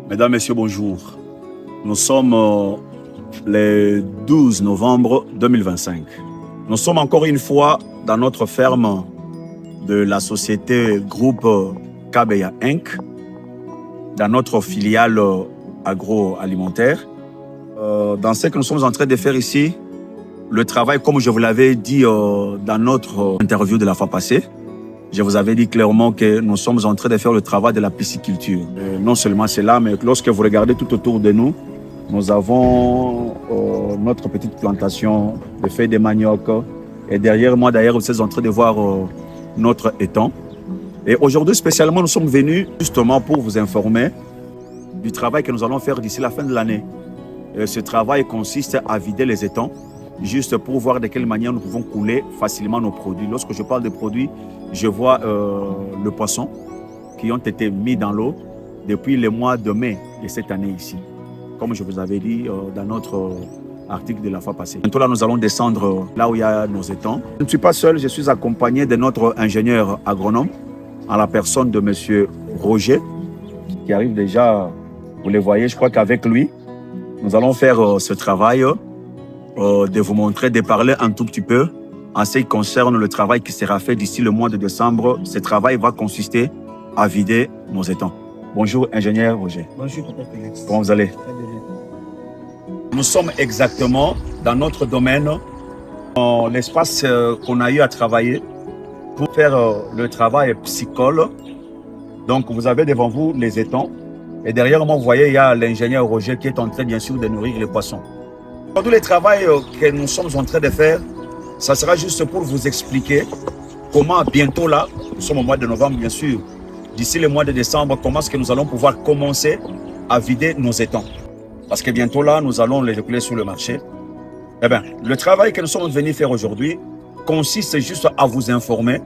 Mesdames, Messieurs, bonjour. Nous sommes le 12 novembre 2025. Nous sommes encore une fois dans notre ferme de la société Groupe Kabeya Inc., dans notre filiale agroalimentaire. Dans ce que nous sommes en train de faire ici, le travail, comme je vous l'avais dit dans notre interview de la fois passée, je vous avais dit clairement que nous sommes en train de faire le travail de la pisciculture. Non seulement cela, mais lorsque vous regardez tout autour de nous, nous avons notre petite plantation de feuilles de manioc. Et derrière moi, d'ailleurs, vous êtes en train de voir notre étang. Et aujourd'hui, spécialement, nous sommes venus justement pour vous informer du travail que nous allons faire d'ici la fin de l'année. Ce travail consiste à vider les étangs, juste pour voir de quelle manière nous pouvons couler facilement nos produits. Lorsque je parle de produits, je vois le poisson qui ont été mis dans l'eau depuis le mois de mai de cette année ici. Comme je vous avais dit dans notre article de la fois passée. Bientôt là, nous allons descendre là où il y a nos étangs. Je ne suis pas seul, je suis accompagné de notre ingénieur agronome, en la personne de M. Roger, qui arrive déjà, vous le voyez, je crois qu'avec lui, nous allons faire ce travail de vous montrer, de parler un tout petit peu en ce qui concerne le travail qui sera fait d'ici le mois de décembre. Ce travail va consister à vider nos étangs. Bonjour, ingénieur Roger. Bonjour, Papa Félix. Comment vous allez? Nous sommes exactement dans notre domaine, dans l'espace qu'on a eu à travailler pour faire le travail piscicole. Donc, vous avez devant vous les étangs. Et derrière moi, vous voyez, il y a l'ingénieur Roger qui est en train, bien sûr, de nourrir les poissons. Tout le travail que nous sommes en train de faire, ça sera juste pour vous expliquer comment bientôt là, nous sommes au mois de novembre, bien sûr, d'ici le mois de décembre, comment est-ce que nous allons pouvoir commencer à vider nos étangs. Parce que bientôt là, nous allons les reculer sur le marché. Eh bien, le travail que nous sommes venus faire aujourd'hui consiste juste à vous informer,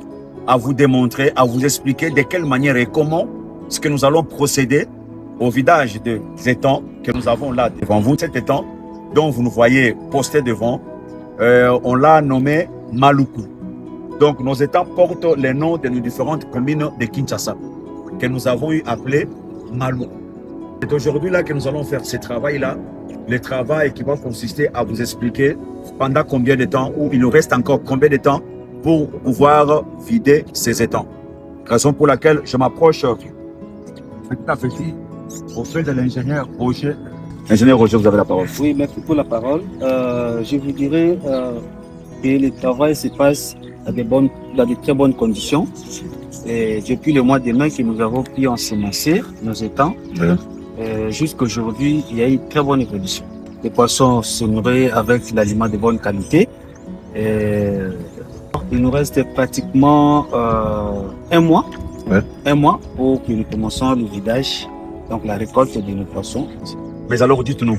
à vous démontrer, à vous expliquer de quelle manière et comment est-ce que nous allons procéder au vidage des étangs que nous avons là devant vous. Cet étang dont vous nous voyez posté devant, on l'a nommé Maluku. Donc, nos étangs portent les noms de nos différentes communes de Kinshasa, que nous avons eu appelé Maluku. C'est aujourd'hui là que nous allons faire ce travail-là, le travail qui va consister à vous expliquer pendant combien de temps, ou il nous reste encore combien de temps pour pouvoir vider ces étangs. Raison pour laquelle je m'approche petit à petit auprès de l'ingénieur Roger. Ingénieur Roger, vous avez la parole. Oui, merci pour la parole. Je vous dirais que le travail se passe dans de très bonnes conditions. Et depuis le mois de mai que nous avons pu ensemencer nos étangs, jusqu'à aujourd'hui, il y a une très bonne évolution. Les poissons se nourrissent avec l'aliment de bonne qualité. Il nous reste pratiquement un mois pour que nous commencions le vidage, donc la récolte de nos poissons. Mais alors, dites-nous,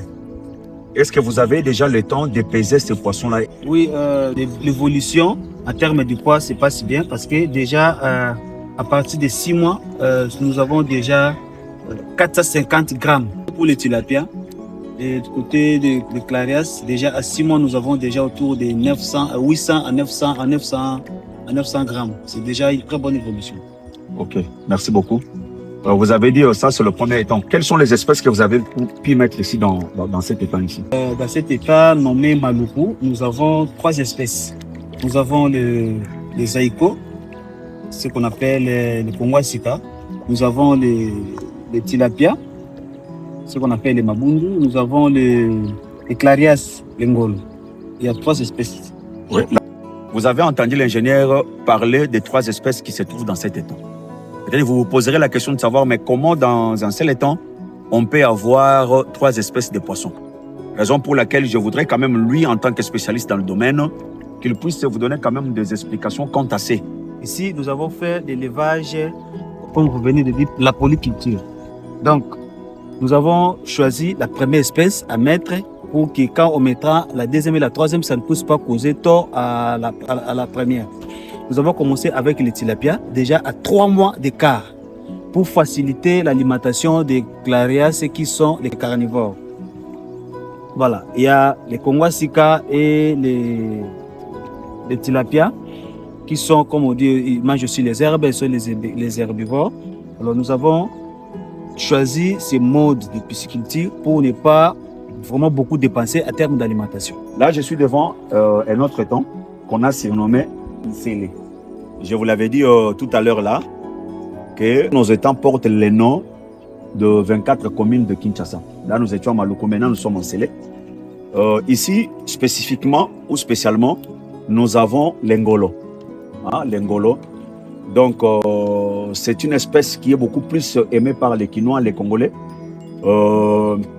est-ce que vous avez déjà le temps de peser ces poissons-là? Oui, l'évolution en termes de poids se passe bien parce que déjà, à partir de 6 mois, nous avons déjà 450 grammes pour les tilapia. Et du côté de Clarias, déjà à 6 mois, nous avons déjà autour de 800 à 900 grammes. C'est déjà une très bonne évolution. Ok, merci beaucoup. Vous avez dit ça, c'est le premier étang. Quelles sont les espèces que vous avez pu mettre ici dans cet étang ici? Dans cet étang nommé Maluku, nous avons 3 espèces. Nous avons les aïkos, ce qu'on appelle les kongwasika. Nous avons les tilapia, ce qu'on appelle les mabundu. Nous avons les clarias, les ngolo. Il y a 3 espèces. Oui. Vous avez entendu l'ingénieur parler des 3 espèces qui se trouvent dans cet étang. Peut-être vous vous poserez la question de savoir, mais comment dans un seul étang, on peut avoir 3 espèces de poissons? Raison pour laquelle je voudrais quand même, lui, en tant que spécialiste dans le domaine, qu'il puisse vous donner quand même des explications quant à ces. Ici, nous avons fait de l'élevage, comme vous venez de dire, la polyculture. Donc, nous avons choisi la première espèce à mettre pour que quand on mettra la deuxième et la troisième, ça ne puisse pas causer tort à la première. Nous avons commencé avec les tilapia, déjà à 3 mois d'écart, pour faciliter l'alimentation des clarias qui sont les carnivores. Voilà, il y a les kongwasika et les tilapia qui sont, comme on dit, ils mangent aussi les herbes, ils sont les herbivores. Alors nous avons choisi ces modes de pisciculture pour ne pas vraiment beaucoup dépenser à terme d'alimentation. Là, je suis devant un autre étang qu'on a surnommé Nsele. Je vous l'avais dit tout à l'heure là, que nos étangs portent les noms de 24 communes de Kinshasa. Là, nous étions à Maluku, maintenant nous sommes en Nsele. Ici, spécifiquement ou spécialement, nous avons l'Ngolo. Hein, l'Ngolo. Donc, c'est une espèce qui est beaucoup plus aimée par les Kinois, les Congolais,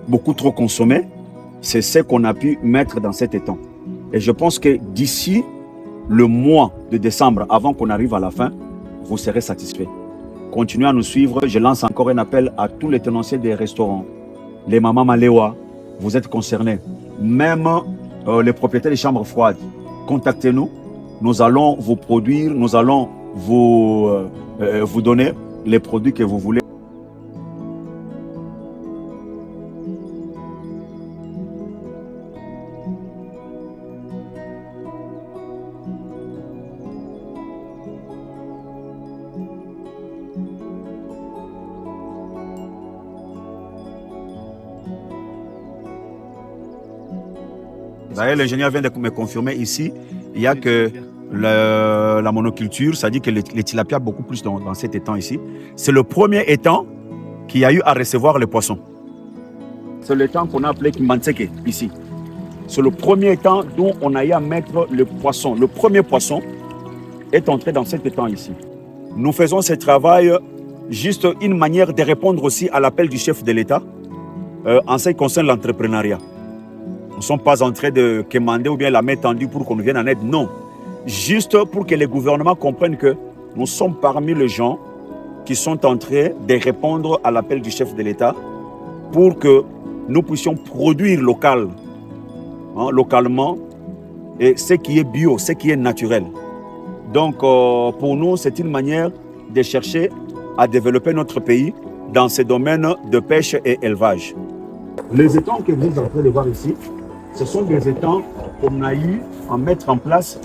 beaucoup trop consommée. C'est ce qu'on a pu mettre dans cet étang. Et je pense que d'ici le mois de décembre, avant qu'on arrive à la fin, vous serez satisfaits. Continuez à nous suivre. Je lance encore un appel à tous les tenanciers des restaurants, les mamans Maléwa, vous êtes concernés. Même les propriétaires des chambres froides, contactez-nous. Nous allons vous produire, nous allons vous donner les produits que vous voulez. D'ailleurs, l'ingénieur vient de me confirmer ici, il n'y a que la monoculture, c'est-à-dire que les tilapias beaucoup plus dans cet étang ici. C'est le premier étang qui a eu à recevoir les poissons. C'est l'étang qu'on a appelé Kimbanseke ici. C'est le premier étang dont on a eu à mettre le poisson. Le premier poisson est entré dans cet étang ici. Nous faisons ce travail juste une manière de répondre aussi à l'appel du chef de l'État en ce qui concerne l'entrepreneuriat. Nous ne sommes pas en train de commander ou bien la main tendue pour qu'on nous vienne en aide, non. Juste pour que les gouvernements comprennent que nous sommes parmi les gens qui sont en train de répondre à l'appel du chef de l'État pour que nous puissions produire local, localement, et ce qui est bio, ce qui est naturel. Donc, pour nous, c'est une manière de chercher à développer notre pays dans ces domaines de pêche et élevage. Les étangs que vous êtes en train de voir ici, ce sont des étangs qu'on a eu à mettre en place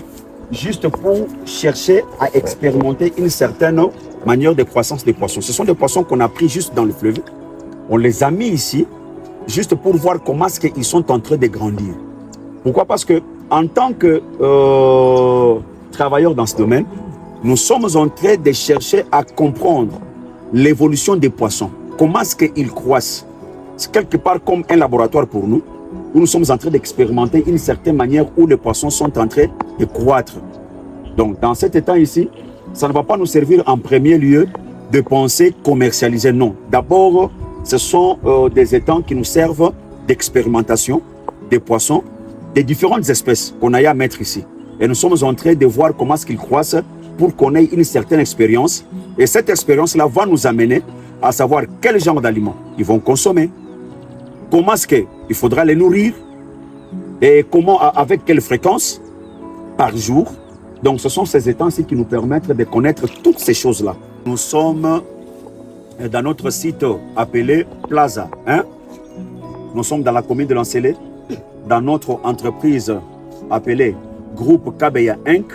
juste pour chercher à expérimenter une certaine manière de croissance des poissons. Ce sont des poissons qu'on a pris juste dans le fleuve. On les a mis ici juste pour voir comment est-ce qu'ils sont en train de grandir. Pourquoi? Parce que en tant que travailleurs dans ce domaine, nous sommes en train de chercher à comprendre l'évolution des poissons. Comment est-ce qu'ils croissent? C'est quelque part comme un laboratoire pour nous, où nous sommes en train d'expérimenter une certaine manière où les poissons sont en train de croître. Donc, dans cet étang ici, ça ne va pas nous servir en premier lieu de penser commercialiser, non. D'abord, ce sont des étangs qui nous servent d'expérimentation des poissons, des différentes espèces qu'on a eu à mettre ici. Et nous sommes en train de voir comment est-ce qu'ils croissent pour qu'on ait une certaine expérience. Et cette expérience-là va nous amener à savoir quel genre d'aliments ils vont consommer, comment est-ce qu'il faudra les nourrir et comment, avec quelle fréquence par jour. Donc ce sont ces étangs-ci qui nous permettent de connaître toutes ces choses-là. Nous sommes dans notre site appelé Plaza. Nous sommes dans la commune de Nsele, dans notre entreprise appelée Groupe Kabeya Inc.,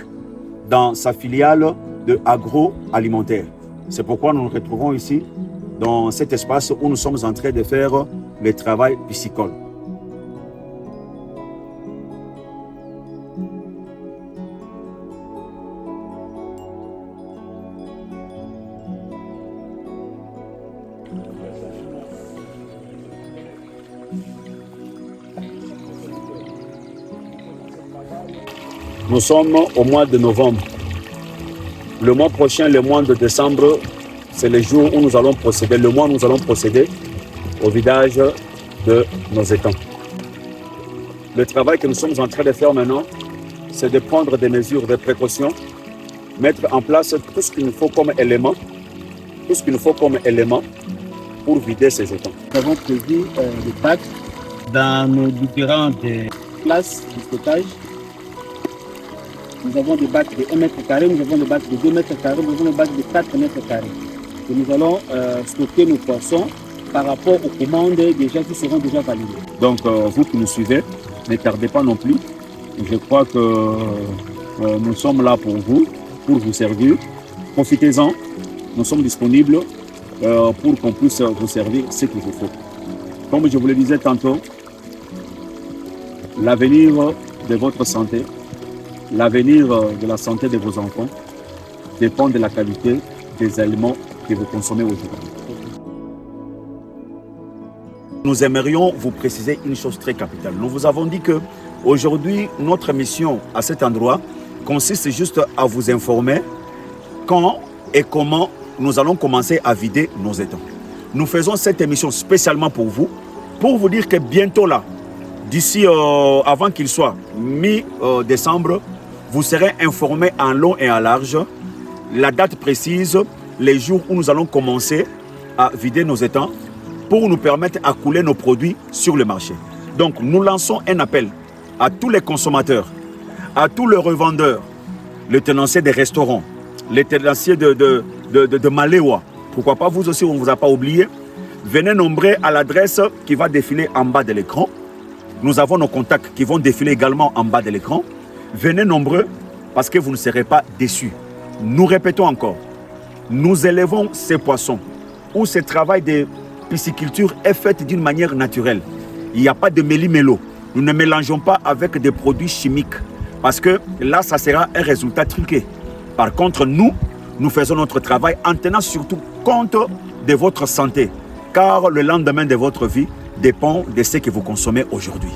dans sa filiale de agroalimentaire. C'est pourquoi nous nous retrouvons ici, dans cet espace où nous sommes en train de faire le travail piscicole. Nous sommes au mois de novembre. Le mois prochain, le mois de décembre, c'est le jour où nous allons procéder, le mois où nous allons procéder au vidage de nos étangs. Le travail que nous sommes en train de faire maintenant, c'est de prendre des mesures de précaution, mettre en place tout ce qu'il nous faut comme élément, pour vider ces étangs. Nous avons prévu des bacs dans nos différentes places de stockage. Nous avons des bacs de 1 mètre carré, nous avons des bacs de 2 mètres carrés, nous avons des bacs de 4 mètres carrés. Et nous allons stocker nos poissons par rapport aux commandes déjà qui seront déjà validées. Donc vous qui nous suivez, ne tardez pas non plus. Je crois que nous sommes là pour vous servir. Profitez-en, nous sommes disponibles pour qu'on puisse vous servir ce qu'il vous faut. Comme je vous le disais tantôt, l'avenir de votre santé, l'avenir de la santé de vos enfants dépend de la qualité des aliments que vous consommez aujourd'hui. Nous aimerions vous préciser une chose très capitale. Nous vous avons dit que aujourd'hui, notre mission à cet endroit consiste juste à vous informer quand et comment nous allons commencer à vider nos étangs. Nous faisons cette émission spécialement pour vous dire que bientôt là, d'ici avant qu'il soit mi-décembre, vous serez informés en long et en large, la date précise, les jours où nous allons commencer à vider nos étangs pour nous permettre à couler nos produits sur le marché. Donc nous lançons un appel à tous les consommateurs, à tous les revendeurs, les tenanciers des restaurants, les tenanciers de Maléwa. Pourquoi pas vous aussi, on ne vous a pas oublié. Venez nombreux à l'adresse qui va défiler en bas de l'écran. Nous avons nos contacts qui vont défiler également en bas de l'écran. Venez nombreux parce que vous ne serez pas déçus. Nous répétons encore, nous élevons ces poissons où ce travail de pisciculture est fait d'une manière naturelle. Il n'y a pas de méli-mélo. Nous ne mélangeons pas avec des produits chimiques parce que là, ça sera un résultat truqué. Par contre, nous faisons notre travail en tenant surtout compte de votre santé car le lendemain de votre vie dépend de ce que vous consommez aujourd'hui.